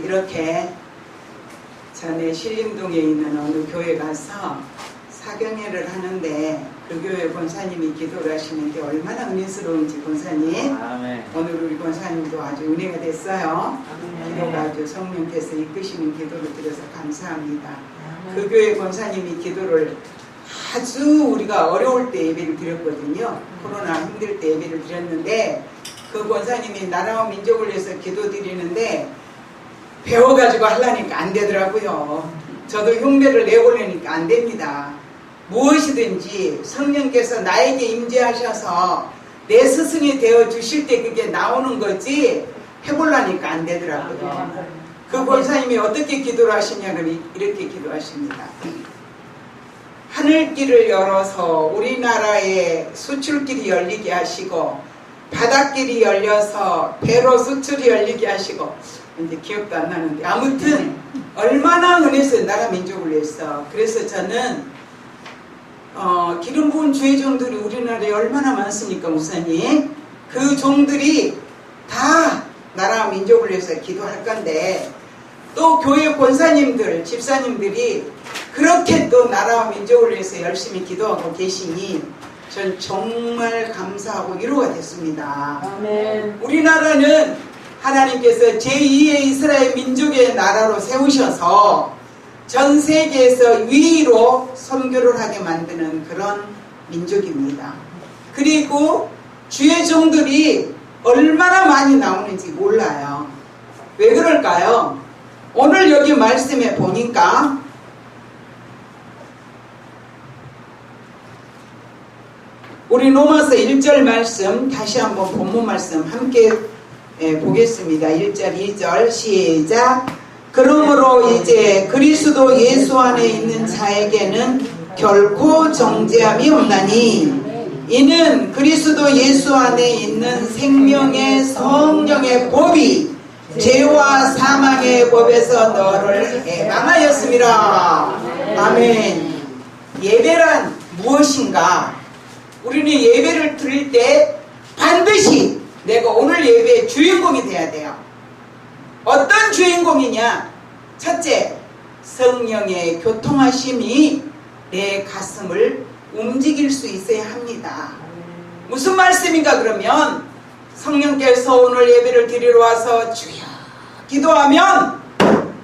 이렇게 전에 신림동에 있는 어느 교회 가서 사경회를 하는데 그 교회 권사님이 기도를 하시는데 얼마나 은혜스러운지 권사님. 아멘. 오늘 우리 권사님도 아주 은혜가 됐어요. 아멘. 기도가 아주 성령께서 이끄시는 기도를 드려서 감사합니다. 그 교회 권사님이 기도를 아주 우리가 어려울 때 예배를 드렸거든요. 코로나 힘들 때 예배를 드렸는데 그 권사님이 나라와 민족을 위해서 기도 드리는데 배워가지고 하려니까 안 되더라고요. 저도 흉내를 내보려니까 안 됩니다. 무엇이든지 성령께서 나에게 임재하셔서 내 스승이 되어 주실 때 그게 나오는 거지 해보려니까 안 되더라고요. 그 권사님이 어떻게 기도를 하시냐면 이렇게 기도하십니다. 하늘길을 열어서 우리나라에 수출길이 열리게 하시고 바닷길이 열려서 배로 수출이 열리게 하시고 이제 기억도 안 나는데 아무튼 얼마나 은혜서 나라 민족을 위해서. 그래서 저는 기름 부은 주의 종들이 우리나라에 얼마나 많습니까 목사님. 그 종들이 다 나라 민족을 위해서 기도할 건데 또 교회 권사님들 집사님들이 그렇게 또 나라와 민족을 위해서 열심히 기도하고 계시니 전 정말 감사하고 위로가 됐습니다. 아멘. 우리나라는 하나님께서 제2의 이스라엘 민족의 나라로 세우셔서 전 세계에서 위로 선교를 하게 만드는 그런 민족입니다. 그리고 주의 종들이 얼마나 많이 나오는지 몰라요. 왜 그럴까요? 오늘 여기 말씀에 보니까 우리 로마서 1절 말씀 다시 한번 본문 말씀 함께 보겠습니다. 1절 2절 시작. 그러므로 이제 그리스도 예수 안에 있는 자에게는 결코 정죄함이 없나니 이는 그리스도 예수 안에 있는 생명의 성령의 법이 죄와 사망의 법에서 너를 해방하였습니다. 아멘. 예배란 무엇인가? 우리는 예배를 드릴 때 반드시 내가 오늘 예배의 주인공이 돼야 돼요. 어떤 주인공이냐? 첫째, 성령의 교통하심이 내 가슴을 움직일 수 있어야 합니다. 무슨 말씀인가 그러면 성령께서 오늘 예배를 드리러 와서 주여 기도하면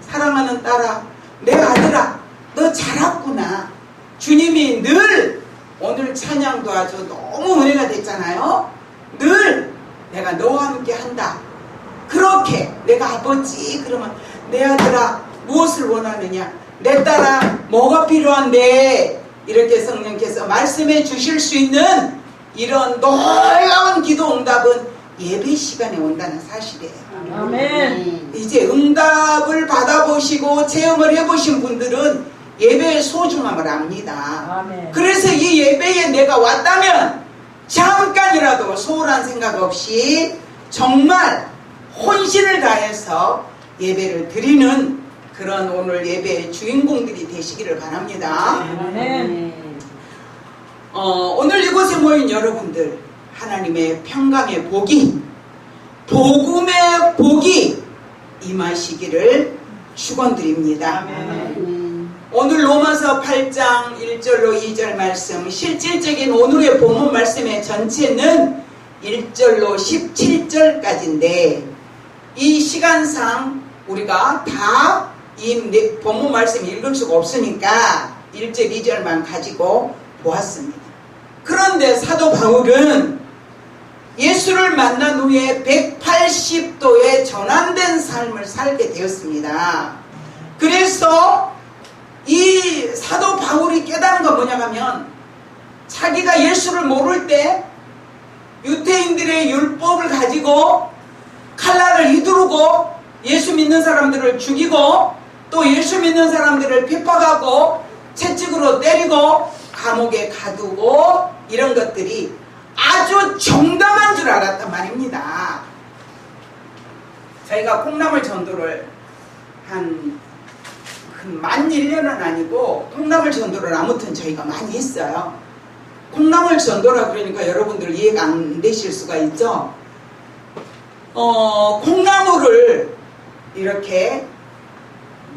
사랑하는 딸아 내 아들아 너 잘 왔구나. 주님이 늘 오늘 찬양도 아주 너무 은혜가 됐잖아요. 늘 내가 너와 함께 한다. 그렇게 내가 아버지 그러면 내 아들아 무엇을 원하느냐 내 딸아 뭐가 필요한데 이렇게 성령께서 말씀해 주실 수 있는 이런 놀라운 기도 응답은 예배 시간에 온다는 사실이에요. 아멘. 이제 응답을 받아보시고 체험을 해보신 분들은 예배의 소중함을 압니다. 아멘. 그래서 이 예배에 내가 왔다면 잠깐이라도 소홀한 생각 없이 정말 혼신을 다해서 예배를 드리는 그런 오늘 예배의 주인공들이 되시기를 바랍니다. 아멘. 오늘 이곳에 모인 여러분들 하나님의 평강의 복이 복음의 복이 임하시기를 축원드립니다. 아멘. 오늘 로마서 8장 1절로 2절 말씀 실질적인 오늘의 본문 말씀의 전체는 1절로 17절까지인데 이 시간상 우리가 다 이 본문 말씀 읽을 수가 없으니까 1절 2절만 가지고 보았습니다. 그런데 사도 바울은 예수를 만난 후에 180도의 전환된 삶을 살게 되었습니다. 그래서 이 사도 바울이 깨달은 건 뭐냐 하면 자기가 예수를 모를 때 유대인들의 율법을 가지고 칼날을 휘두르고 예수 믿는 사람들을 죽이고 또 예수 믿는 사람들을 핍박하고 채찍으로 때리고 감옥에 가두고 이런 것들이 아주 정당한 줄 알았단 말입니다. 저희가 콩나물 전도를 한 11,000년은 아니고 콩나물 전도를 아무튼 저희가 많이 했어요. 콩나물 전도라 그러니까 여러분들 이해가 안 되실 수가 있죠. 콩나물을 이렇게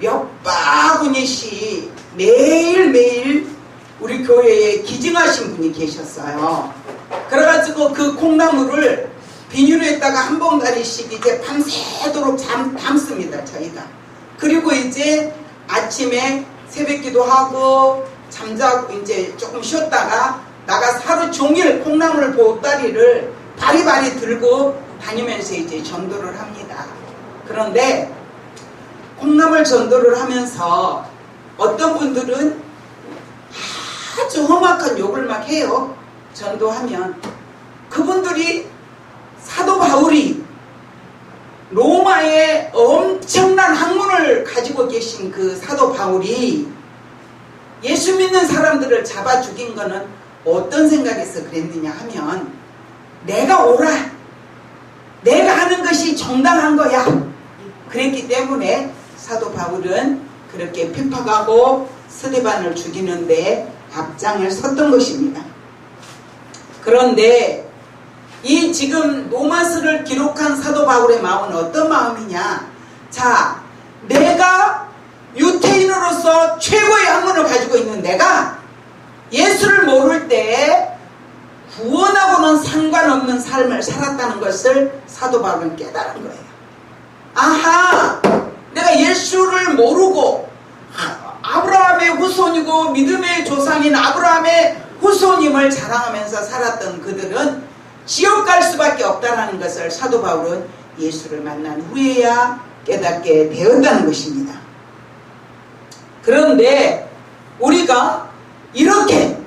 몇 바구니씩 매일매일 우리 교회에 기증하신 분이 계셨어요. 그래가지고 그 콩나물을 비닐에다가 한 봉다리씩 이제 밤새도록 담습니다, 저희가. 그리고 이제 아침에 새벽기도 하고 잠자고 이제 조금 쉬었다가 나가서 하루 종일 콩나물 보따리를 바리바리 들고 다니면서 이제 전도를 합니다. 그런데 콩나물 전도를 하면서 어떤 분들은 아주 험악한 욕을 막 해요. 전도하면. 그분들이 사도 바울이 로마의 엄청난 학문을 가지고 계신 그 사도 바울이 예수 믿는 사람들을 잡아 죽인 거는 어떤 생각에서 그랬느냐 하면 내가 옳아, 내가 하는 것이 정당한 거야. 그랬기 때문에 사도 바울은 그렇게 핍박하고 스데반을 죽이는데 앞장을 섰던 것입니다. 그런데 이 지금 로마서를 기록한 사도 바울의 마음은 어떤 마음이냐? 자, 내가 유태인으로서 최고의 학문을 가지고 있는 내가 예수를 모를 때 구원하고는 상관없는 삶을 살았다는 것을 사도 바울은 깨달은 거예요. 아하, 내가 예수를 모르고 아브라함의 후손이고 믿음의 조상인 아브라함의 후손임을 자랑하면서 살았던 그들은 지옥 갈 수밖에 없다는 것을 사도 바울은 예수를 만난 후에야 깨닫게 되었다는 것입니다. 그런데 우리가 이렇게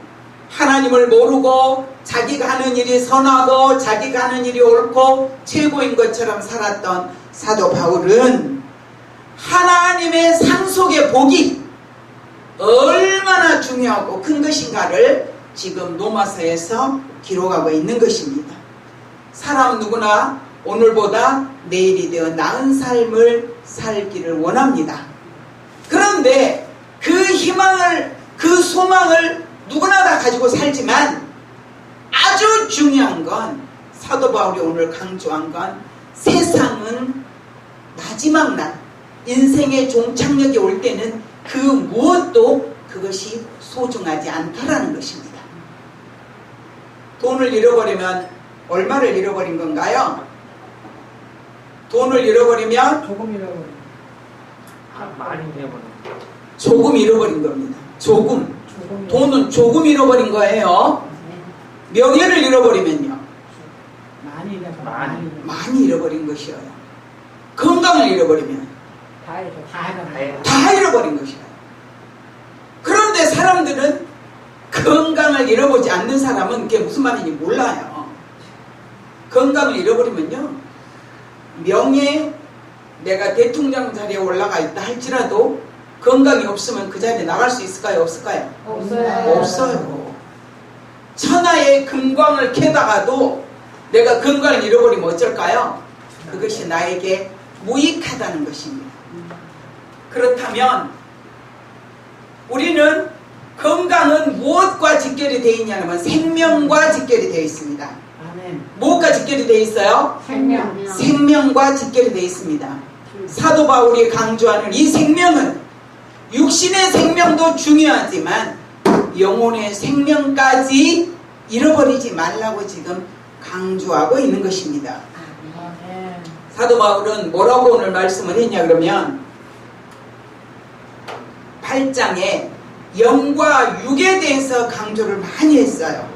하나님을 모르고 자기가 하는 일이 선하고 자기가 하는 일이 옳고 최고인 것처럼 살았던 사도 바울은 하나님의 상속의 복이 얼마나 중요하고 큰 것인가를 지금 로마서에서 기록하고 있는 것입니다. 사람은 누구나 오늘보다 내일이 되어 나은 삶을 살기를 원합니다. 그런데 그 희망을, 그 소망을 누구나 다 가지고 살지만 아주 중요한 건 사도 바울이 오늘 강조한 건 세상은 마지막 날 인생의 종착역이 올 때는 그 무엇도 그것이 소중하지 않다라는 것입니다. 돈을 잃어버리면 얼마를 잃어버린 건가요? 돈을 잃어버리면 조금 잃어버린. 많이 잃어버린. 조금 잃어버린 겁니다. 조금. 돈은 조금 잃어버린 거예요. 명예를 잃어버리면요. 많이 잃어버린. 많이 잃어버린 것이에요. 건강을 잃어버리면 다 잃어버린 것이에요. 그런데 사람들은 건강을 잃어보지 않는 사람은 그게 무슨 말인지 몰라요. 건강을 잃어버리면요, 명예, 내가 대통령 자리에 올라가 있다 할지라도 건강이 없으면 그 자리에 나갈 수 있을까요? 없을까요? 없어요. 없어요. 천하의 금광을 캐다가도 내가 건강을 잃어버리면 어쩔까요? 그것이 나에게 무익하다는 것입니다. 그렇다면 우리는 건강은 무엇과 직결이 되어 있냐면 생명과 직결이 되어 있습니다. 아멘. 무엇과 직결이 되어 있어요? 생명. 생명과 직결이 되어 있습니다. 사도 바울이 강조하는 이 생명은 육신의 생명도 중요하지만 영혼의 생명까지 잃어버리지 말라고 지금 강조하고 있는 것입니다. 아멘. 사도 바울은 뭐라고 오늘 말씀을 했냐 그러면 8장에 영과 육에 대해서 강조를 많이 했어요.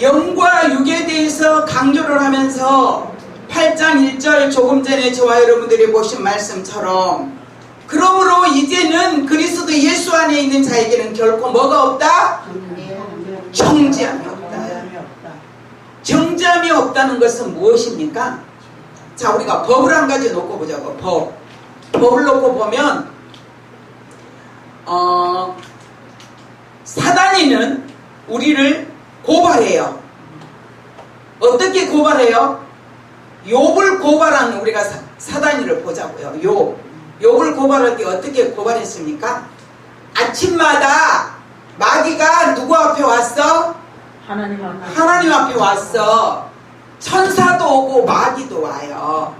영과 육에 대해서 강조를 하면서 8장 1절 조금 전에 저와 여러분들이 보신 말씀처럼 그러므로 이제는 그리스도 예수 안에 있는 자에게는 결코 뭐가 없다? 정죄함이 없다. 정죄함이 없다는 것은 무엇입니까? 자, 우리가 법을 한 가지 놓고 보자고. 법을 놓고 보면 사단이는 우리를 고발해요. 어떻게 고발해요? 욥을 고발하는 우리가 사단이를 보자고요. 욥을 고발할 때 어떻게 고발했습니까? 아침마다 마귀가 누구 앞에 왔어? 하나님 앞에 왔어. 천사도 오고 마귀도 와요.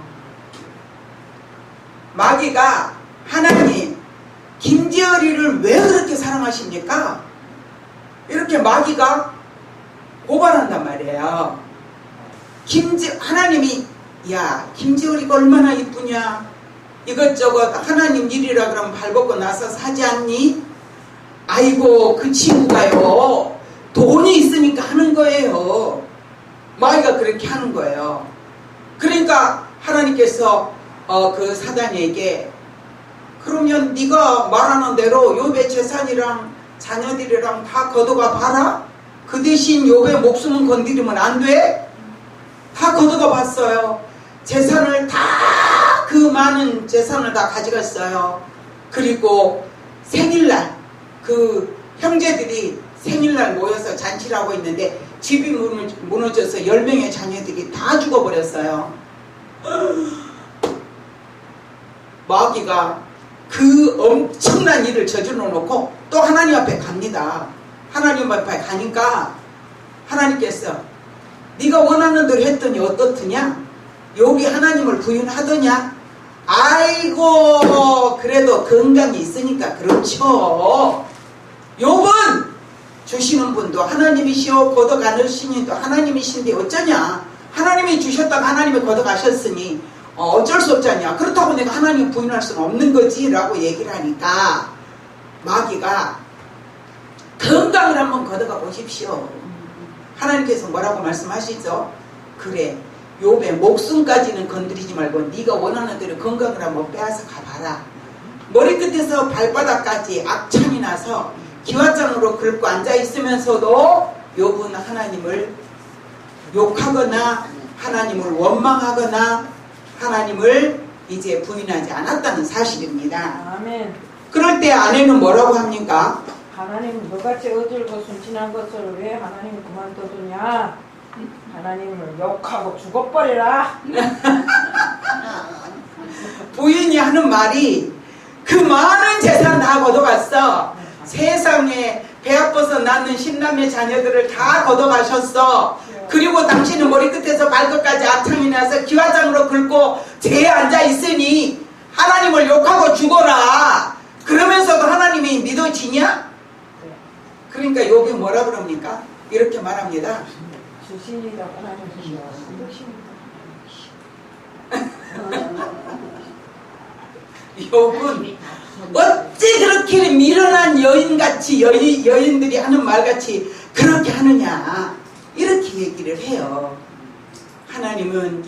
마귀가 하나님 김재열이를 왜 그렇게 사랑하십니까? 이렇게 마귀가 고발한단 말이에요. 하나님이 야 김재열이가 얼마나 이쁘냐, 이것저것 하나님 일이라 그러면 발벗고 나서 사지 않니? 아이고 그 친구가요 돈이 있으니까 하는 거예요. 마귀가 그렇게 하는 거예요. 그러니까 하나님께서 그 사단에게 그러면 네가 말하는 대로 욥의 재산이랑 자녀들이랑 다 걷어가 봐라. 그 대신 욥의 목숨은 건드리면 안 돼? 다 걷어가 봤어요. 재산을 다 그 많은 재산을 다 가져갔어요. 그리고 생일날 그 형제들이 생일날 모여서 잔치를 하고 있는데 집이 무너져서 10명의 자녀들이 다 죽어버렸어요. 마귀가 그 엄청난 일을 저질러 놓고 또 하나님 앞에 갑니다. 하나님 앞에 가니까 하나님께서 네가 원하는 대로 했더니 어떻더냐? 욥이 하나님을 부인하더냐? 아이고 그래도 건강이 있으니까 그렇죠. 욥은 주시는 분도 하나님이시오 걷어가시니 또 하나님이신데 어쩌냐? 하나님이 주셨다가 하나님이 걷어가셨으니 어쩔 수 없잖냐. 그렇다고 내가 하나님 부인할 수는 없는 거지 라고 얘기를 하니까 마귀가 건강을 한번 걷어가 보십시오. 하나님께서 뭐라고 말씀하시죠? 그래 욥의 목숨까지는 건드리지 말고 네가 원하는 대로 건강을 한번 빼앗아 가봐라. 머리끝에서 발바닥까지 악창이 나서 기와장으로 긁고 앉아있으면서도 욥은 하나님을 욕하거나 하나님을 원망하거나 하나님을 이제 부인하지 않았다는 사실입니다. 아멘. 그럴 때 아내는 뭐라고 합니까? 하나님 너같이 어질고 순진한 것을 왜 하나님 그만둬두냐? 하나님을 욕하고 죽어버리라. 부인이 하는 말이 그 많은 재산 다 걷어갔어. 세상에 배 아파서 낳는 신남의 자녀들을 다 걷어가셨어. 그리고 당신은 머리끝에서 발끝까지 악창이 나서 기와장으로 긁고 재에 앉아있으니 하나님을 욕하고 죽어라. 그러면서도 하나님이 믿어지냐? 그러니까 욥이 뭐라 그럽니까? 이렇게 말합니다. 주신이라고 하나님 욥은 어찌 그렇게 미련한 여인같이 여인들이 하는 말같이 그렇게 하느냐 이렇게 얘기를 해요. 하나님은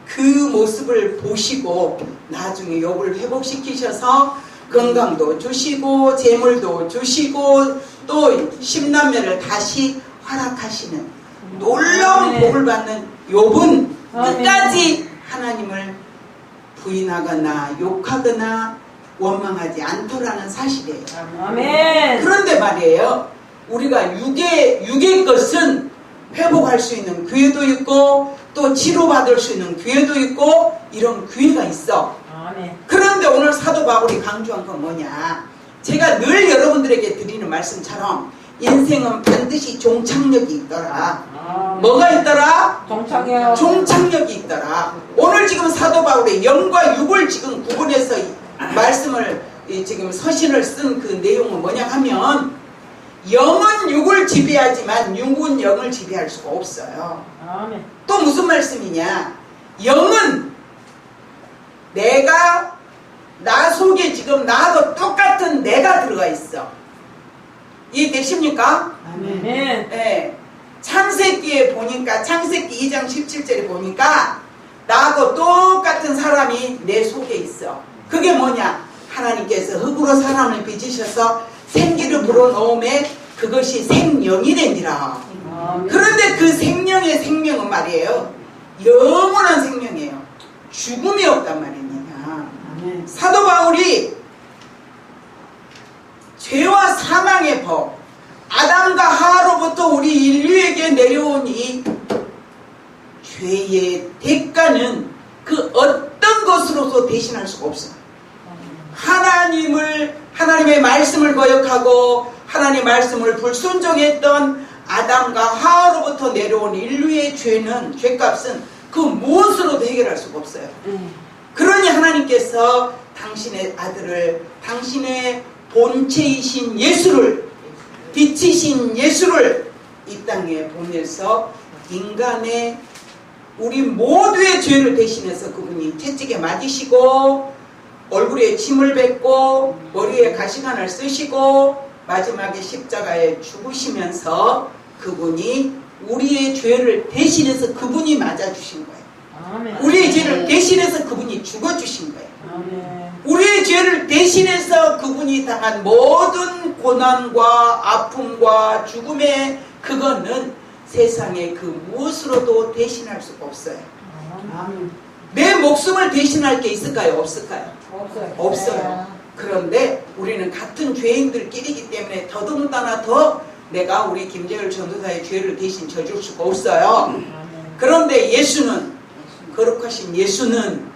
그 모습을 보시고 나중에 욥을 회복시키셔서 건강도 주시고 재물도 주시고 또 10남매를 다시 허락하시는 놀라운 복을 받는 욥은 끝까지 하나님을 부인하거나 욕하거나 원망하지 않더라는 사실이에요. 아멘. 그런데 말이에요, 우리가 육의 것은 회복할 수 있는 기회도 있고 또 치료받을 수 있는 기회도 있고 이런 기회가 있어. 아멘. 그런데 오늘 사도 바울이 강조한 건 뭐냐? 제가 늘 여러분들에게 드리는 말씀처럼 인생은 반드시 종착역이 있더라. 뭐가 있더라? 종착역. 종착역이 있더라. 오늘 지금 사도 바울의 영과 육을 지금 구분해서 말씀을 지금 서신을 쓴 그 내용은 뭐냐 하면 영은 육을 지배하지만 육은 영을 지배할 수가 없어요. 아멘. 또 무슨 말씀이냐? 영은 나 속에 지금 나하고 똑같은 내가 들어가 있어. 이해되십니까? 아멘. 네. 창세기에 보니까 창세기 2장 17절에 보니까 나하고 똑같은 사람이 내 속에 있어. 그게 뭐냐? 하나님께서 흙으로 사람을 빚으셔서 생기를 불어넣음에 그것이 생명이 되니라. 그런데 그 생명의 생명은 말이에요, 영원한 생명이에요. 죽음이 없단 말입니다. 사도 바울이 죄와 사망의 법, 아담과 하와로부터 우리 인류에게 내려온 이 죄의 대가는 그 어떤 것으로도 대신할 수가 없어요. 하나님의 말씀을 거역하고 하나님의 말씀을 불순종했던 아담과 하와로부터 내려온 인류의 죄값은 그 무엇으로도 해결할 수가 없어요. 그러니 하나님께서 당신의 아들을, 당신의 본체이신 예수를, 빛이신 예수를 이 땅에 보내서 인간의 우리 모두의 죄를 대신해서 그분이 채찍에 맞으시고 얼굴에 침을 뱉고 머리에 가시관을 쓰시고 마지막에 십자가에 죽으시면서 그분이 우리의 죄를 대신해서 그분이 맞아주신 거예요. 아멘. 우리의 죄를 대신해서 그분이 죽어주신 거예요. 아멘. 우리의 죄를 대신해서 그분이 당한 모든 고난과 아픔과 죽음의 그거는 세상에 그 무엇으로도 대신할 수가 없어요. 아멘. 내 목숨을 대신할 게 있을까요? 없을까요? 없어요. 없어요. 그런데 우리는 같은 죄인들끼리기 때문에 더더군다나 더 내가 우리 김재열 전도사의 죄를 대신 져줄 수가 없어요. 아멘. 그런데 예수는, 거룩하신 예수는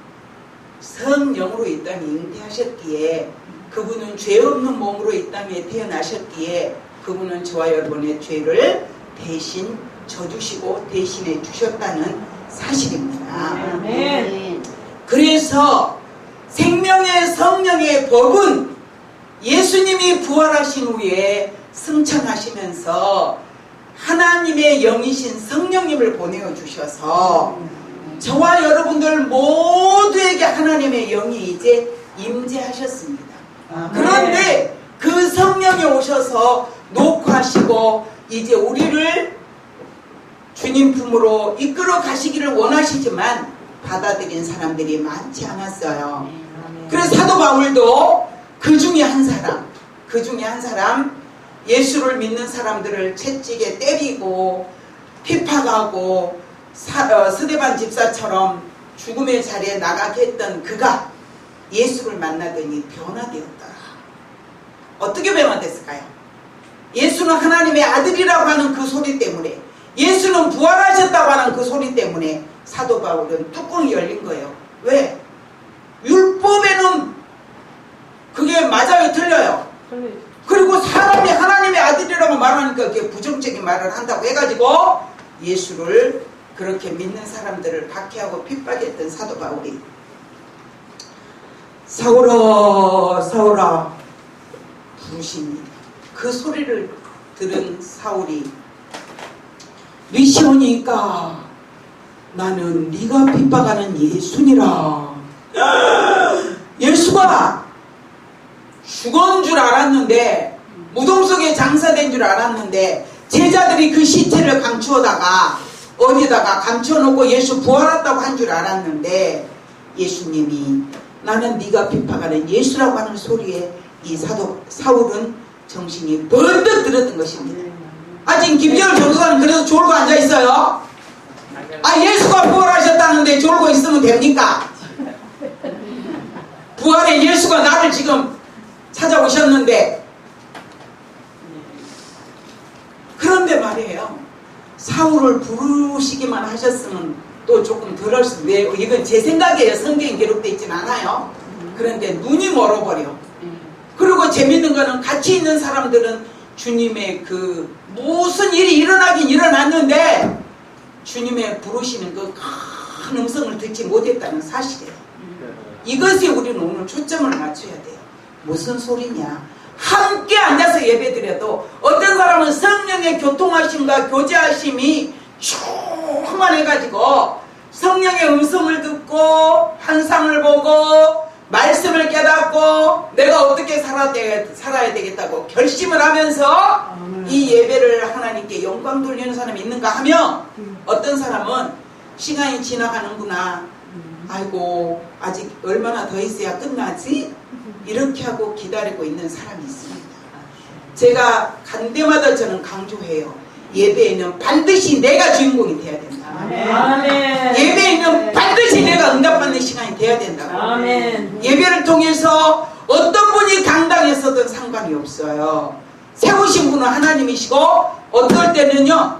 성령으로 이 땅에 잉태하셨기에 그분은 죄 없는 몸으로 이 땅에 태어나셨기에 그분은 저와 여러분의 죄를 대신 져주시고 대신해 주셨다는 사실입니다. 아멘. 그래서 생명의 성령의 법은 예수님이 부활하신 후에 승천하시면서 하나님의 영이신 성령님을 보내어 주셔서 저와 여러분들 모두에게 하나님의 영이 이제 임재하셨습니다. 그런데 그 성령이 오셔서 녹화하시고 이제 우리를 주님 품으로 이끌어 가시기를 원하시지만 받아들인 사람들이 많지 않았어요. 그래서 사도 바울도 그 중에 한 사람 예수를 믿는 사람들을 채찍에 때리고 핍박하고 스데반 집사처럼 죽음의 자리에 나가게 했던 그가 예수를 만나더니 변화되었다. 어떻게 변화됐을까요? 예수는 하나님의 아들이라고 하는 그 소리 때문에, 예수는 부활하셨다고 하는 그 소리 때문에 사도 바울은 뚜껑이 열린 거예요. 왜? 율법에는 그게 맞아요, 틀려요? 그리고 사람이 하나님의 아들이라고 말하니까 그게 부정적인 말을 한다고 해가지고 예수를 그렇게 믿는 사람들을 박해하고 핍박했던 사도 바울이 사울아 사울아 부르십니다. 그 소리를 들은 사울이 미시오니까 나는 네가 핍박하는 예수니라. 예수가 죽은 줄 알았는데, 무덤 속에 장사된 줄 알았는데 제자들이 그 시체를 감추어다가 어디다가 감춰놓고 예수 부활했다고 한 줄 알았는데 예수님이 나는 네가 핍박하는 예수라고 하는 소리에 이 사울은 정신이 번뜩 들었던 것입니다. 아직 김재열 전도사는 그래도 졸고 앉아있어요. 예수가 부활하셨다는데 졸고 있으면 됩니까? 부활의 예수가 나를 지금 찾아오셨는데. 그런데 말이에요, 사울을 부르시기만 하셨으면 또 조금 덜할 수도 있는데, 이건 제 생각이에요. 성경에 기록되어 있진 않아요. 그런데 눈이 멀어버려. 그리고 재밌는 거는 같이 있는 사람들은 주님의 그 무슨 일이 일어나긴 일어났는데 주님의 부르시는 그 큰 음성을 듣지 못했다는 사실이에요. 이것에 우리는 오늘 초점을 맞춰야 돼요. 무슨 소리냐? 함께 앉아서 예배드려도 어떤 사람은 성령의 교통하심과 교제하심이 충만해가지고 성령의 음성을 듣고 환상을 보고 말씀을 깨닫고 내가 어떻게 살아야 되겠다고 결심을 하면서 이 예배를 하나님께 영광 돌리는 사람이 있는가 하면, 어떤 사람은 시간이 지나가는구나, 아이고 아직 얼마나 더 있어야 끝나지? 이렇게 하고 기다리고 있는 사람이 있습니다. 제가 간 데마다 저는 강조해요. 예배에는 반드시 내가 주인공이 돼야 된다. 아멘. 예배에는 반드시 내가 응답받는 시간이 돼야 된다고. 아멘. 예배를 통해서 어떤 분이 강당에서든 상관이 없어요. 세우신 분은 하나님이시고, 어떨 때는요,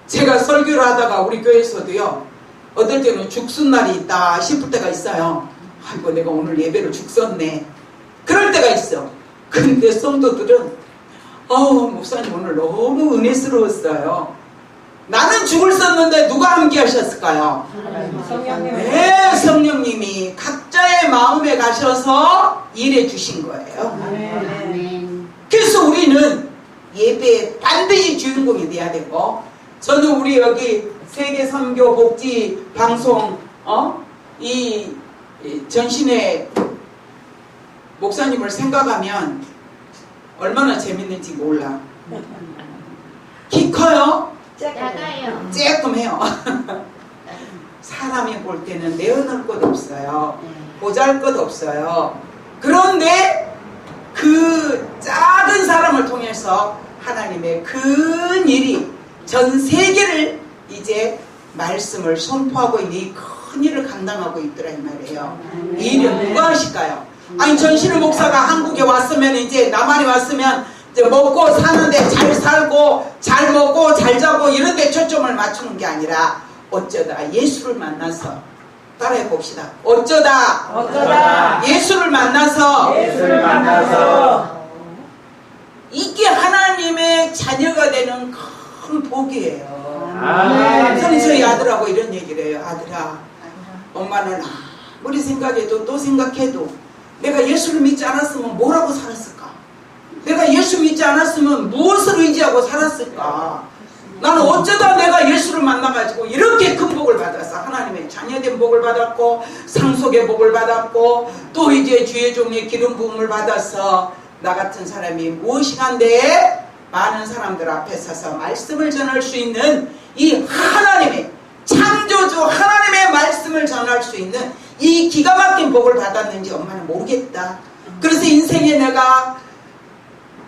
제가 설교를 하다가 우리 교회에서도요, 어떨 때는 죽순 날이 있다 싶을 때가 있어요. 아이고 내가 오늘 예배를 죽었네, 그럴 때가 있어. 근데 성도들은 목사님 오늘 너무 은혜스러웠어요. 나는 죽을 썼는데 누가 함께 하셨을까요? 성령님. 네, 성령님이 각자의 마음에 가셔서 일해 주신 거예요. 아멘. 그래서 우리는 예배에 반드시 주인공이 돼야 되고, 저는 우리 여기 세계 선교 복지 방송 이 전신의 목사님을 생각하면 얼마나 재밌는지 몰라. 키 커요? 작아요. 쬐끔해요. 사람이 볼 때는 내어놓을 것 없어요. 보잘 것 없어요. 그런데 그 작은 사람을 통해서 하나님의 큰 일이 전 세계를 이제 말씀을 선포하고 있는 이 큰 일을 감당하고 있더라 이 말이에요. 이 일을 누가 하실까요? 아니 전신의 목사가 한국에 왔으면 이제 남한에 왔으면 이제 먹고 사는데 잘 살고 잘 먹고 잘 자고 이런 데 초점을 맞추는 게 아니라 어쩌다 예수를 만나서 따라해 봅시다. 어쩌다 예수를 만나서 이게 하나님의 자녀가 되는 큰 복이에요. 저는 저희 아들하고 이런 얘기를 해요. 아들아, 엄마는 아무리 생각해도 또 생각해도 내가 예수를 믿지 않았으면 뭐라고 살았을까? 내가 예수 믿지 않았으면 무엇을 의지하고 살았을까? 나는 어쩌다 내가 예수를 만나가지고 이렇게 큰 복을 받아서 하나님의 자녀된 복을 받았고 상속의 복을 받았고 또 이제 주의 종의 기름 부음을 받아서 나 같은 사람이 무엇이간데 많은 사람들 앞에 서서 말씀을 전할 수 있는 이 하나님의 창조주 하나님의 말씀을 전할 수 있는 이 기가 막힌 복을 받았는지 엄마는 모르겠다. 그래서 인생에 내가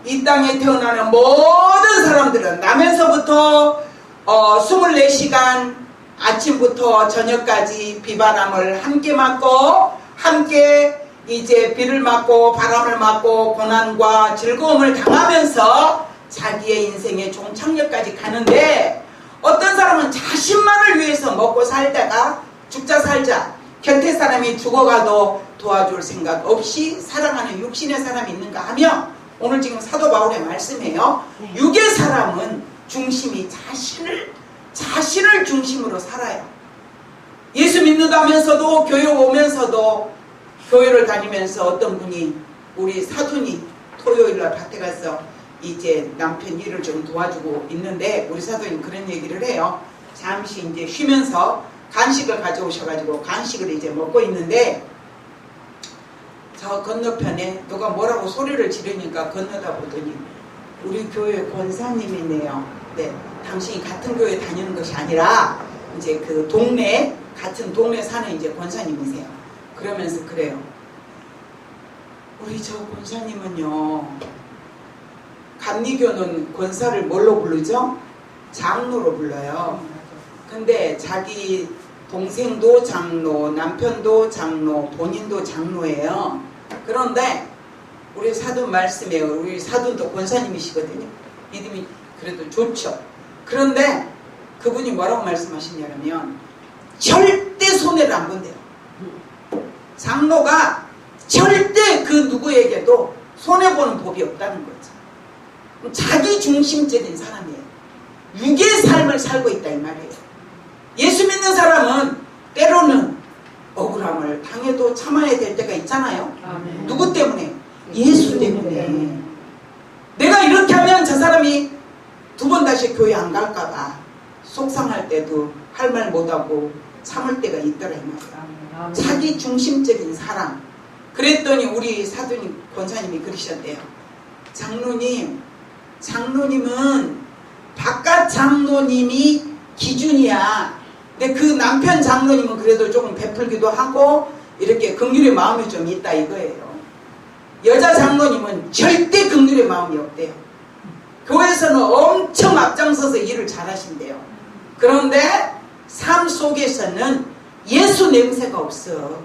이 땅에 태어나는 모든 사람들은 나면서부터 24시간 아침부터 저녁까지 비바람을 함께 맞고 함께 이제 비를 맞고 바람을 맞고 고난과 즐거움을 당하면서 자기의 인생의 종착역까지 가는데 어떤 사람은 자신만을 위해서 먹고 살다가 죽자 살자 곁에 사람이 죽어가도 도와줄 생각 없이 살아가는 육신의 사람이 있는가 하며 오늘 지금 사도 바울의 말씀이에요. 육의 사람은 중심이 자신을 중심으로 살아요. 예수 믿는다면서도 교회 오면서도 교회를 다니면서 어떤 분이 우리 사돈이 토요일날 밭에 가서 이제 남편 일을 좀 도와주고 있는데 우리 사돈이 그런 얘기를 해요. 잠시 이제 쉬면서 간식을 가져오셔가지고 간식을 이제 먹고 있는데 저 건너편에 누가 뭐라고 소리를 지르니까 건너다 보더니 우리 교회 권사님이네요. 네, 당신이 같은 교회 다니는 것이 아니라 이제 그 동네 같은 동네 사는 이제 권사님이세요. 그러면서 그래요. 우리 저 권사님은요. 감리교는 권사를 뭘로 부르죠? 장로로 불러요. 근데 자기 동생도 장로, 남편도 장로, 본인도 장로예요. 그런데 우리 사돈 말씀이에요. 우리 사돈도 권사님이시거든요. 믿음이 그래도 좋죠. 그런데 그분이 뭐라고 말씀하시냐면 절대 손해를 안 본대요. 장로가 절대 그 누구에게도 손해보는 법이 없다는 거죠. 자기 중심적인 사람이에요. 육의 삶을 살고 있다 이 말이에요. 예수 믿는 사람은 때로는 억울함을 당해도 참아야 될 때가 있잖아요. 아멘. 누구 때문에? 예수 때문에. 내가 이렇게 하면 저 사람이 두 번 다시 교회 안 갈까봐 속상할 때도 할 말 못하고 참을 때가 있더라 이 말이에요. 자기 중심적인 사람. 그랬더니 우리 사도님 권사님이 그러셨대요. 장로님은 바깥 장로님이 기준이야. 근데 그 남편 장로님은 그래도 조금 베풀기도 하고 이렇게 긍휼의 마음이 좀 있다 이거예요. 여자 장로님은 절대 긍휼의 마음이 없대요. 교회에서는 엄청 앞장서서 일을 잘하신대요. 그런데 삶 속에서는 예수 냄새가 없어.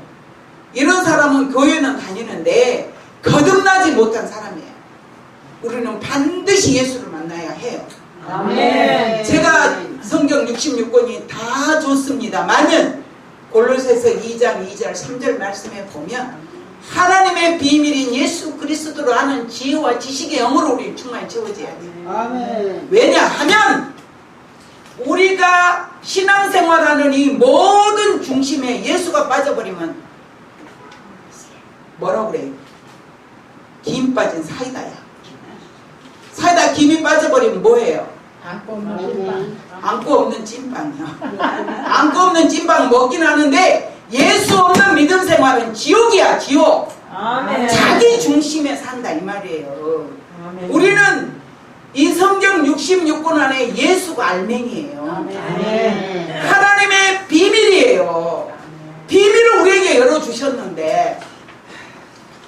이런 사람은 교회는 다니는데 거듭나지 못한 사람이에요. 우리는 반드시 예수를 만나야 해요. 아멘. 제가 성경 66권이 다 좋습니다만은 골로새서 2장 2절 3절 말씀에 보면 하나님의 비밀인 예수 그리스도로 아는 지혜와 지식의 영으로 우리 충만히 채워져야 돼요. 아멘. 왜냐하면 우리가 신앙생활하는 이 모든 중심에 예수가 빠져버리면 뭐라고 그래요? 김 빠진 사이다야. 사이다 김이 빠져버리면 뭐예요? 안고 먹는 안고 없는 찐빵이야. 안고 없는 찐빵 먹긴 하는데 예수 없는 믿음 생활은 지옥이야, 지옥. 아멘. 자기 중심에 산다 이 말이에요. 아멘. 우리는 이 성경 66권 안에 예수가 알맹이에요. 아멘. 하나님의 비밀이에요. 비밀을 우리에게 열어주셨는데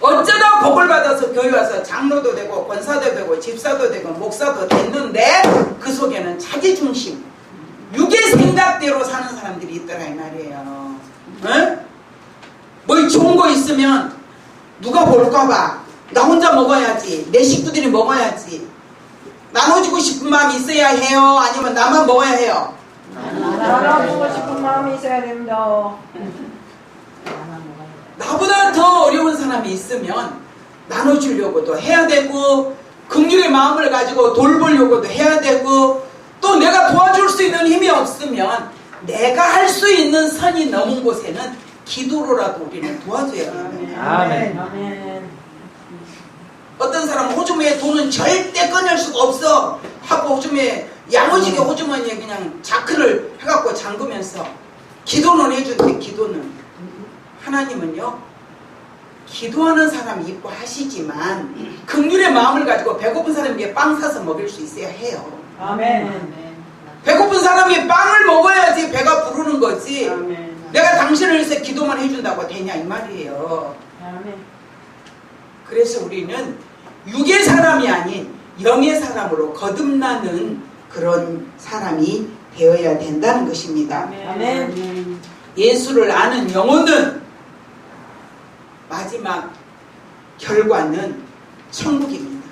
어쩌다 복을 받아서 교회 와서 장로도 되고 권사도 되고 집사도 되고 목사도 됐는데 그 속에는 자기 중심, 육의 생각대로 사는 사람들이 있더라 이 말이에요. 응? 뭐 좋은 거 있으면 누가 볼까봐 나 혼자 먹어야지, 내 식구들이 먹어야지, 나눠주고 싶은 마음이 있어야 해요? 아니면 나만 먹어야 해요? 나눠주고 싶은 마음이 있어야 됩니다. 나보다 더 어려운 사람이 있으면 나눠주려고도 해야 되고 긍휼의 마음을 가지고 돌보려고도 해야 되고 또 내가 도와줄 수 있는 힘이 없으면 내가 할 수 있는 선이 넘은 곳에는 기도로라도 우리는 도와줘야 돼요. 아멘. 아멘. 어떤 사람은 호주머니에 돈은 절대 꺼낼 수가 없어 하고 호주머니에 야무지게 호주머니에 그냥 자크를 해갖고 잠그면서 기도는 해주는데 기도는 하나님은요 기도하는 사람이 있고 하시지만 긍휼의 마음을 가지고 배고픈 사람에게 빵 사서 먹일 수 있어야 해요. 아멘. 배고픈 사람이 빵을 먹어야지 배가 부르는 거지. 아멘. 내가 당신을 위해서 기도만 해준다고 되냐 이 말이에요. 아멘. 그래서 우리는 육의 사람이 아닌 영의 사람으로 거듭나는 그런 사람이 되어야 된다는 것입니다. 아멘. 예수를 아는 영혼은 마지막 결과는 천국입니다.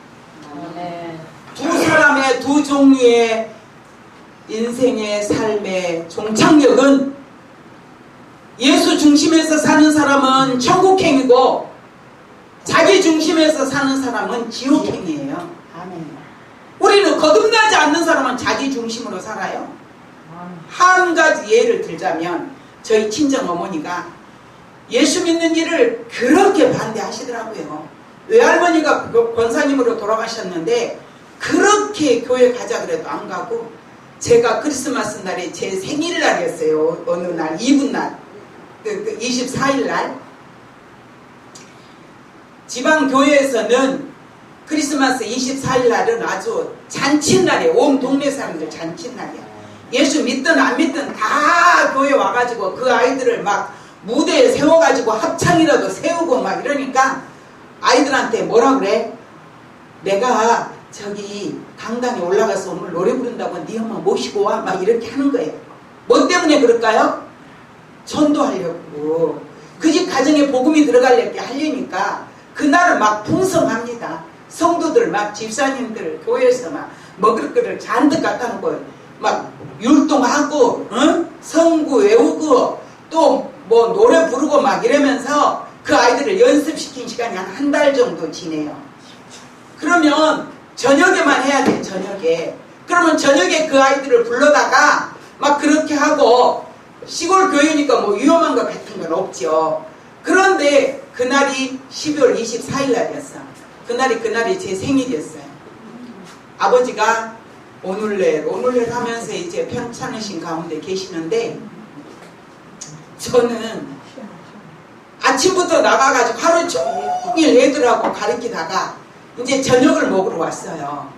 아멘. 두 사람의 두 종류의 인생의 삶의 종착역은 예수 중심에서 사는 사람은 천국행이고 자기 중심에서 사는 사람은 지옥행이에요. 아멘. 우리는 거듭나지 않는 사람은 자기 중심으로 살아요. 한 가지 예를 들자면 저희 친정 어머니가 예수 믿는 일을 그렇게 반대하시더라고요. 외할머니가 권사님으로 돌아가셨는데 그렇게 교회 가자 그래도 안 가고 제가 크리스마스 날에 제 생일날이었어요. 어느 날 이브날 24일날 지방교회에서는 크리스마스 24일날은 아주 잔칫날이에요. 온 동네 사람들 잔칫날이야. 예수 믿든 안 믿든 다 교회 와가지고 그 아이들을 막 무대에 세워가지고 합창이라도 세우고 막 이러니까 아이들한테 뭐라 그래? 내가 저기 강당에 올라가서 오늘 노래 부른다고 네 엄마 모시고 와 막 이렇게 하는 거예요. 뭐 때문에 그럴까요? 전도하려고 그 집 가정에 복음이 들어가려게 하려니까 그날은 막 풍성합니다. 성도들 막 집사님들 교회에서 막 먹을 거를 잔뜩 갖다 놓고 막 율동하고 응? 성구 외우고 또 뭐 노래 부르고 막 이러면서 그 아이들을 연습시킨 시간이 한 달 정도 지내요. 그러면 저녁에만 해야 돼. 저녁에. 그러면 저녁에 그 아이들을 불러다가 막 그렇게 하고 시골 교회니까 뭐 위험한 것 같은 건 없죠. 그런데 그날이 12월 24일 날이었어. 그날이 제 생일이었어요. 아버지가 오늘날 하면서 이제 편찮으신 가운데 계시는데 저는 아침부터 나가가지고 하루 종일 애들하고 가르치다가 이제 저녁을 먹으러 왔어요.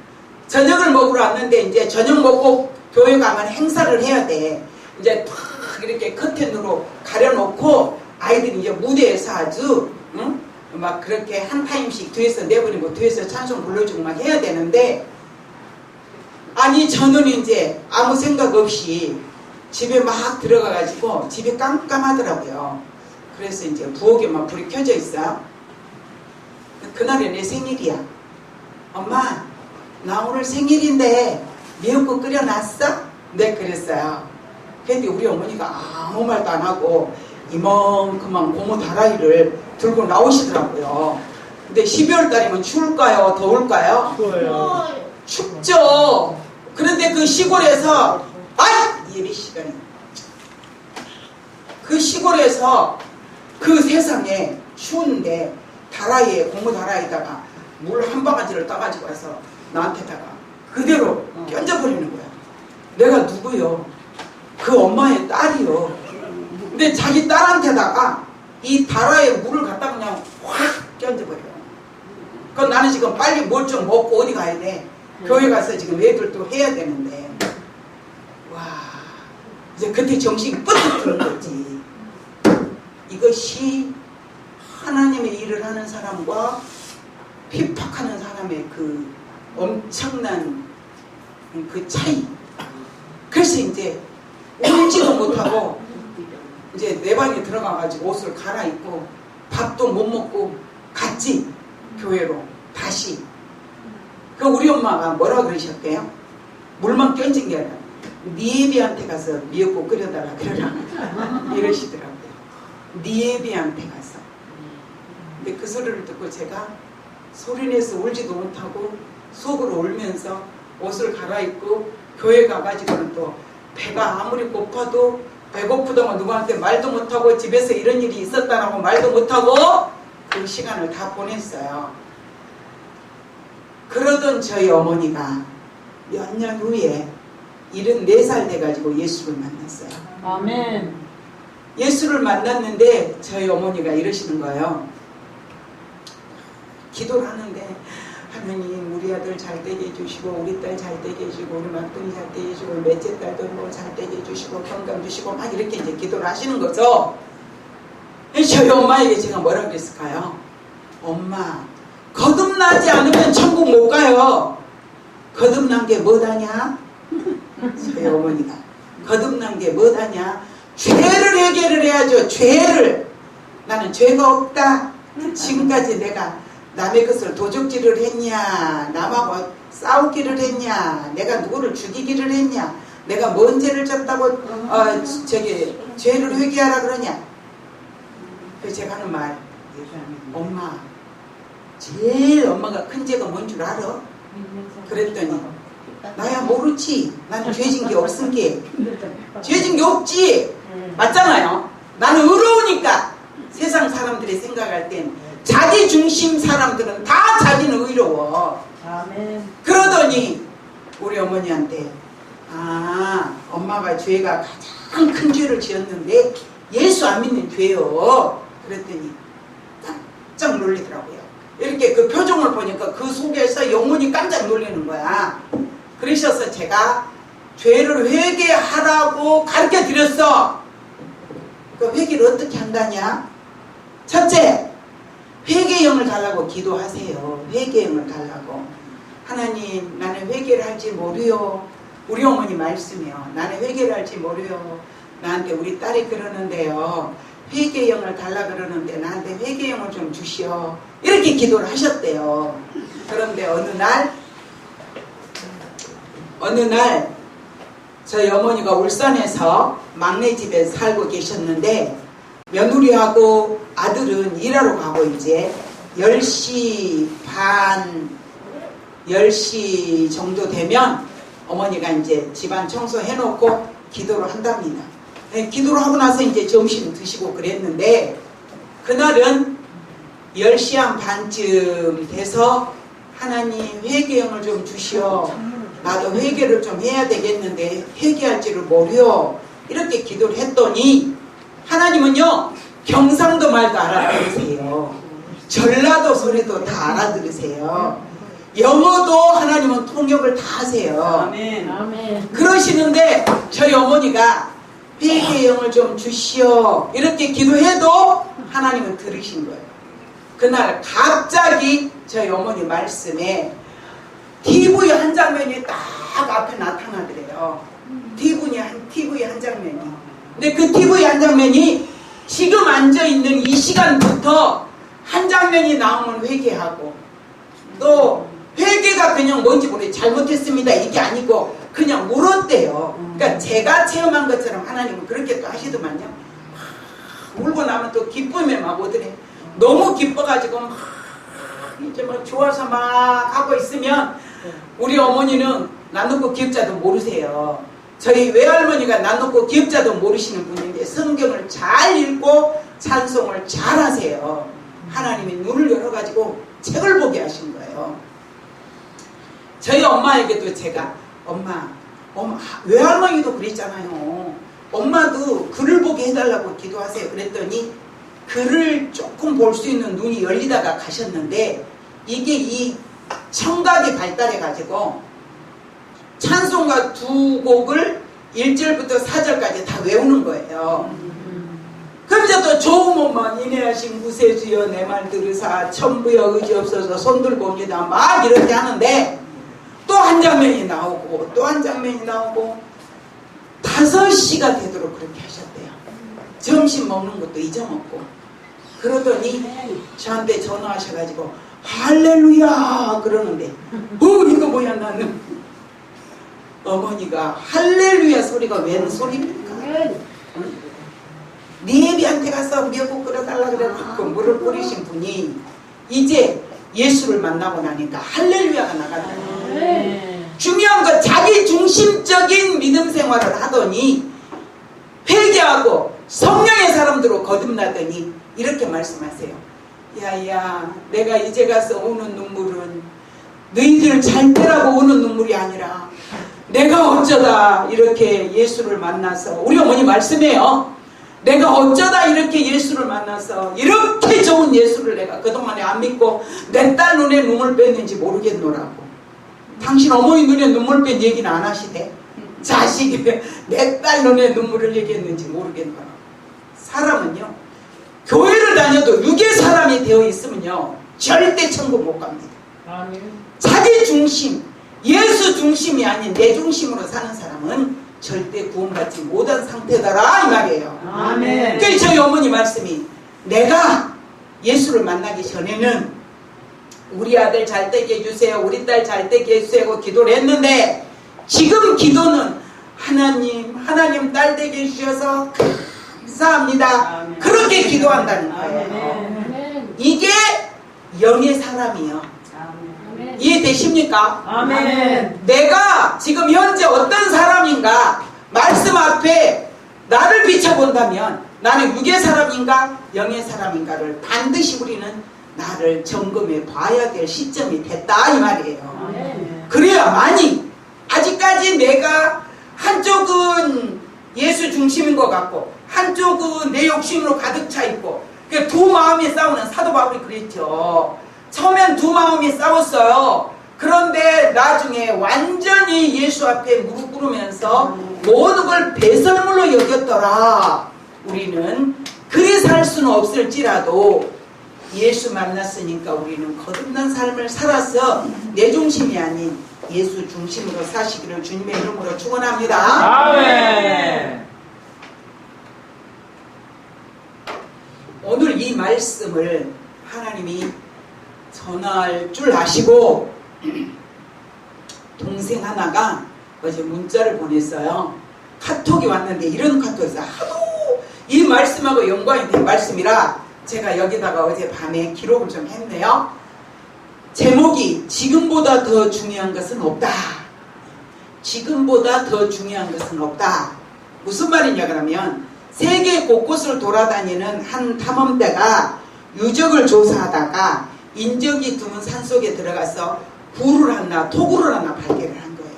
저녁을 먹으러 왔는데 이제 저녁 먹고 교회 가면 행사를 해야 돼. 이제 탁 이렇게 커튼으로 가려놓고 아이들이 이제 무대에서 아주 응? 막 그렇게 한 타임씩 뒤에서 내버리고 뒤에서 찬송 불러주고 막 해야 되는데 아니 저는 이제 아무 생각 없이 집에 막 들어가가지고 집이 깜깜하더라고요. 그래서 이제 부엌에 막 불이 켜져 있어요. 그날이 내 생일이야. 엄마 나 오늘 생일인데 미역국 끓여놨어? 네 그랬어요. 근데 우리 어머니가 아무 말도 안 하고 이만큼만 고무 다라이를 들고 나오시더라고요. 근데 12월 달이면 추울까요? 더울까요? 추워요. 춥죠. 그런데 그 시골에서 아이! 예배 시간에 그 시골에서 그 세상에 추운데 다라이에 고무 다라이에다가 물 한 바가지를 따가지고 와서 나한테다가 그대로 껴져버리는 거야. 내가 누구요? 그 엄마의 딸이요. 근데 자기 딸한테다가 이 다라이에 물을 갖다 그냥 확 껴져버려. 그럼 나는 지금 빨리 뭘 좀 먹고 어디 가야 돼? 교회 가서 지금 애들도 해야 되는데. 와, 이제 그때 정신이 뻗어 드는 거지. 이것이 하나님의 일을 하는 사람과 핍박하는 사람의 그 엄청난 그 차이. 그래서 이제 울지도 못하고 이제 내 방에 들어가가지고 옷을 갈아입고 밥도 못 먹고 갔지. 교회로 다시. 그 우리 엄마가 뭐라 그러셨대요? 물만 껴진 게 아니라 네 애비한테 가서 미역국 끓여달라 그러라 이러시더라고요. 네 애비한테 가서. 근데 그 소리를 듣고 제가 소리내서 울지도 못하고 속으로 울면서 옷을 갈아입고 교회 가가지고는 또 배가 아무리 고파도 배고프다고 누구한테 말도 못하고 집에서 이런 일이 있었다라고 말도 못하고 그 시간을 다 보냈어요. 그러던 저희 어머니가 몇 년 후에 74살 돼가지고 예수를 만났어요. 아멘. 예수를 만났는데 저희 어머니가 이러시는 거예요. 기도를 하는데 하나님 우리 아들 잘 되게 해주시고 우리 딸 잘 되게 해주시고 우리 막둥이 잘 되게 해주시고 넷째 딸도 뭐 잘 되게 해주시고 건강 주시고 막 이렇게 이제 기도를 하시는 거죠. 저희 엄마에게 제가 뭐라 그랬을까요? 엄마 거듭나지 않으면 천국 못 가요. 거듭난 게 뭐다냐? 저희 어머니가 거듭난 게 뭐다냐? 죄를 해결을 해야죠. 죄를. 나는 죄가 없다. 지금까지 내가 남의 것을 도적질을 했냐, 남하고 싸우기를 했냐, 내가 누구를 죽이기를 했냐, 내가 뭔 죄를 졌다고 죄를 회개하라 그러냐. 그래서 제가 하는 말, 엄마 제일 엄마가 큰 죄가 뭔 줄 알아? 그랬더니 나야 모르지. 나는 죄진 게 없은 게. 죄진 게 없지. 맞잖아요. 나는 의로우니까. 세상 사람들이 생각할 땐 자기 중심 사람들은 다 자기는 의로워. 아멘. 그러더니 우리 어머니한테 엄마가 죄가 가장 큰 죄를 지었는데 예수 안 믿는 죄요. 그랬더니 깜짝 놀리더라고요. 이렇게 그 표정을 보니까 그 속에서 영혼이 깜짝 놀리는 거야. 그러셔서 제가 죄를 회개하라고 가르쳐 드렸어. 그 회개를 어떻게 한다냐? 첫째, 회개형을 달라고 기도하세요. 회개형을 달라고. 하나님, 나는 회개를 할지 모르요. 우리 어머니 말씀이요. 나는 회개를 할지 모르요. 나한테 우리 딸이 그러는데요. 회개형을 달라 그러는데 나한테 회개형을 좀 주시오. 이렇게 기도를 하셨대요. 그런데 어느 날 저희 어머니가 울산에서 막내 집에 살고 계셨는데 며느리하고 아들은 일하러 가고 이제 10시 반, 10시 정도 되면 어머니가 이제 집안 청소해놓고 기도를 한답니다. 네, 기도를 하고 나서 이제 점심 드시고 그랬는데 그날은 10시 한 반쯤 돼서 하나님 회개형을 좀 주시오. 나도 회개를 좀 해야 되겠는데 회개할지를 모르요. 이렇게 기도를 했더니 하나님은요 경상도 말도 알아들으세요. 전라도 소리도 다 알아들으세요. 영어도 하나님은 통역을 다 하세요. 아멘. 아멘. 그러시는데 저희 어머니가 회개형을 좀 주시오 이렇게 기도해도 하나님은 들으신 거예요. 그날 갑자기 저희 어머니 말씀에 TV 한 장면이 딱 앞에 나타나더래요. TV 한 장면이. 근데 그 TV 한 장면이 지금 앉아있는 이 시간부터 한 장면이 나오면 회개하고 또 회개가 그냥 뭔지 모르겠어요. 잘못했습니다 이게 아니고 그냥 울었대요. 그러니까 제가 체험한 것처럼 하나님은 그렇게 또 하시더만요. 울고 나면 또 기쁨에 막 오더래. 너무 기뻐가지고 막 이제 막 좋아서 막 하고 있으면 우리 어머니는 나누고 기억자도 모르세요. 저희 외할머니가 난 놓고 기억자도 모르시는 분인데 성경을 잘 읽고 찬송을 잘 하세요. 하나님이 눈을 열어가지고 책을 보게 하신 거예요. 저희 엄마에게도 제가 엄마 외할머니도 그랬잖아요. 엄마도 글을 보게 해달라고 기도하세요. 그랬더니 글을 조금 볼 수 있는 눈이 열리다가 가셨는데 이게 이 청각이 발달해가지고 찬송가 2곡을 1절부터 4절까지 다 외우는 거예요. 그러면서 또 좋음만 인내하신 구세주여 내 말 들으사 천부여 의지없어서 손들고 옵니다 막 이렇게 하는데 또 한 장면이 나오고 또 한 장면이 나오고 5시가 되도록 그렇게 하셨대요. 점심 먹는 것도 잊어먹고. 그러더니 저한테 전화하셔가지고 할렐루야 그러는데 이거 뭐야 나는 어머니가 할렐루야 소리가 웬 소리입니까? 네 애비한테 가서 미역국 끓여달라 그래갖고 물을 뿌리신 분이 이제 예수를 만나고 나니까 할렐루야가 나가는 거예요. 중요한 건 자기 중심적인 믿음 생활을 하더니 회개하고 성령의 사람들로 거듭나더니 이렇게 말씀하세요. 야야 내가 이제 가서 우는 눈물은 너희들 잘 때라고 우는 눈물이 아니라 내가 어쩌다 이렇게 예수를 만나서 우리 어머니 말씀해요. 내가 어쩌다 이렇게 예수를 만나서 이렇게 좋은 예수를 내가 그동안에 안 믿고 내 딸 눈에 눈물 뺐는지 모르겠노라고. 당신 어머니 눈에 눈물 뺀 얘기는 안 하시대. 자식이 내 딸 눈에 눈물을 얘기했는지 모르겠노라고. 사람은요 교회를 다녀도 육의 사람이 되어 있으면요 절대 천국 못 갑니다. 자기 중심 예수 중심이 아닌 내 중심으로 사는 사람은 절대 구원받지 못한 상태다라 이 말이에요. 아멘. 그러니까 저희 어머니 말씀이 내가 예수를 만나기 전에는 우리 아들 잘 되게 해주세요 우리 딸 잘 되게 해주세요 하고 기도를 했는데 지금 기도는 하나님 딸 되게 해주셔서 감사합니다. 아멘. 그렇게 기도한다는 거예요. 아멘. 이게 영의 사람이요. 이해되십니까? 아멘. 내가 지금 현재 어떤 사람인가 말씀 앞에 나를 비춰본다면 나는 육의 사람인가 영의 사람인가를 반드시 우리는 나를 점검해 봐야 될 시점이 됐다 이 말이에요. 아멘. 그래야만이 아직까지 내가 한쪽은 예수 중심인 것 같고 한쪽은 내 욕심으로 가득 차 있고 두 마음이 싸우는 사도 바울이 그랬죠. 처음엔 두 마음이 싸웠어요. 그런데 나중에 완전히 예수 앞에 무릎 꿇으면서 모든 걸 배설물로 여겼더라. 우리는 그리 살 수는 없을지라도 예수 만났으니까 우리는 거듭난 삶을 살아서 내 중심이 아닌 예수 중심으로 사시기를 주님의 이름으로 축원합니다. 아멘. 오늘 이 말씀을 하나님이 전할 줄 아시고 동생 하나가 어제 문자를 보냈어요. 카톡이 왔는데 이런 카톡이 있어요. 하도 이 말씀하고 연관이 된 말씀이라 제가 여기다가 어제 밤에 기록을 좀 했네요. 제목이 지금보다 더 중요한 것은 없다. 지금보다 더 중요한 것은 없다. 무슨 말이냐 그러면 세계 곳곳을 돌아다니는 한 탐험대가 유적을 조사하다가 인적이 드문 산속에 들어가서 굴을 하나 토굴을 하나 발견을 한 거예요.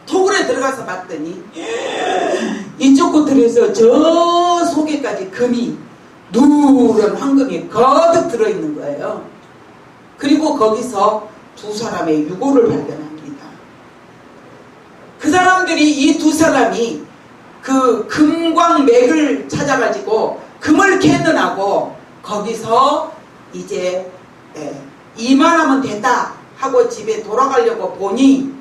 토굴에 들어가서 봤더니 이쪽 곳들에서 저 속에까지 금이 누런 황금이 거듭 들어있는 거예요. 그리고 거기서 두 사람의 유골을 발견합니다. 그 사람들이 이 두 사람이 그 금광맥을 찾아가지고 금을 캐느라고 거기서 이제 이만하면 됐다 하고 집에 돌아가려고 보니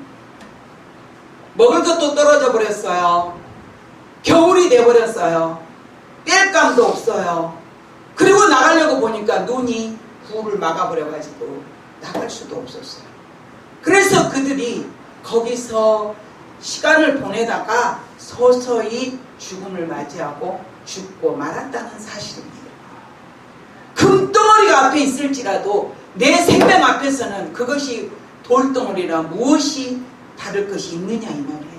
먹을 것도 떨어져 버렸어요. 겨울이 돼버렸어요. 뗄감도 없어요. 그리고 나가려고 보니까 눈이 굴을 막아버려가지고 나갈 수도 없었어요. 그래서 그들이 거기서 시간을 보내다가 서서히 죽음을 맞이하고 죽고 말았다는 사실입니다. 금덩어리가 앞에 있을지라도 내 생명 앞에서는 그것이 돌덩어리라 무엇이 다를 것이 있느냐 이 말이에요.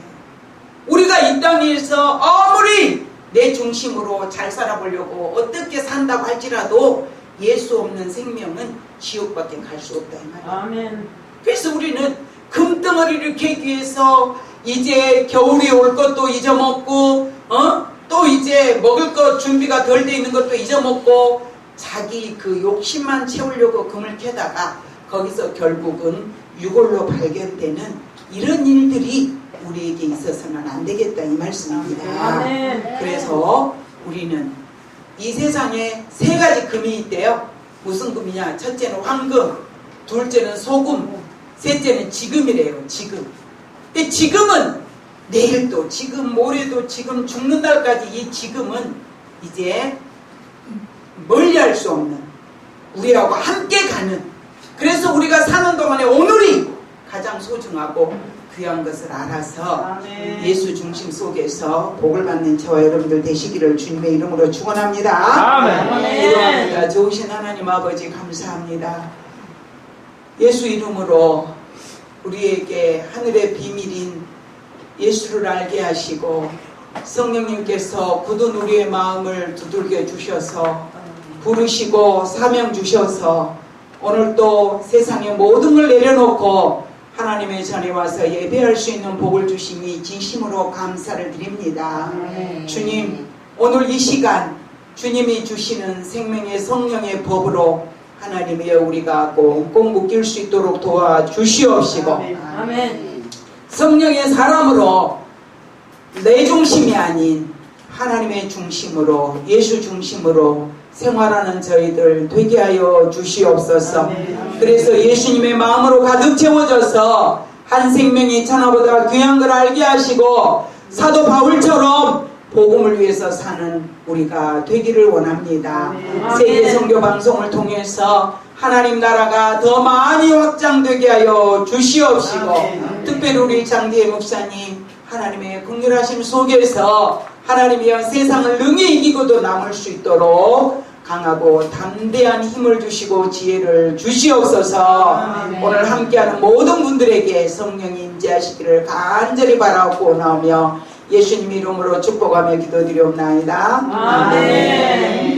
우리가 이 땅에서 아무리 내 중심으로 잘 살아보려고 어떻게 산다고 할지라도 예수 없는 생명은 지옥밖에 갈 수 없다 이 말이에요. 아멘. 그래서 우리는 금덩어리를 캐기 위해서 이제 겨울이 올 것도 잊어먹고 또 이제 먹을 것 준비가 덜 돼 있는 것도 잊어먹고 자기 그 욕심만 채우려고 금을 캐다가 거기서 결국은 유골로 발견되는 이런 일들이 우리에게 있어서는 안 되겠다 이 말씀입니다. 아멘. 그래서 우리는 이 세상에 세 가지 금이 있대요. 무슨 금이냐? 첫째는 황금, 둘째는 소금, 셋째는 지금이래요. 지금. 근데 지금은 내일도 지금 모레도 지금 죽는 날까지 이 지금은 이제 멀리할 수 없는 우리하고 함께 가는, 그래서 우리가 사는 동안에 오늘이 가장 소중하고 귀한 것을 알아서 아멘. 예수 중심 속에서 복을 받는 저와 여러분들 되시기를 주님의 이름으로 축원합니다. 아멘. 기도합니다. 좋으신 하나님 아버지 감사합니다. 예수 이름으로 우리에게 하늘의 비밀인 예수를 알게 하시고 성령님께서 굳은 우리의 마음을 두들겨 주셔서 부르시고 사명 주셔서 오늘 또 세상의 모든 걸 내려놓고 하나님의 전에 와서 예배할 수 있는 복을 주시니 진심으로 감사를 드립니다. 주님, 오늘 이 시간 주님이 주시는 생명의 성령의 법으로 하나님의 우리가 꽁꽁 묶일 수 있도록 도와주시옵시고 아멘. 성령의 사람으로 내 중심이 아닌 하나님의 중심으로 예수 중심으로 생활하는 저희들 되게 하여 주시옵소서. 그래서 예수님의 마음으로 가득 채워져서 한 생명이 천하보다 귀한 걸 알게 하시고 사도 바울처럼 복음을 위해서 사는 우리가 되기를 원합니다. 세계 선교 방송을 통해서 하나님 나라가 더 많이 확장되게 하여 주시옵시고 특별히 우리 장대의 목사님 하나님의 긍휼하심 속에서 하나님이여 세상을 능히 이기고도 남을 수 있도록 강하고 담대한 힘을 주시고 지혜를 주시옵소서. 오늘 함께하는 모든 분들에게 성령이 임재하시기를 간절히 바라고 나오며 예수님 이름으로 축복하며 기도드리옵나이다. 아멘.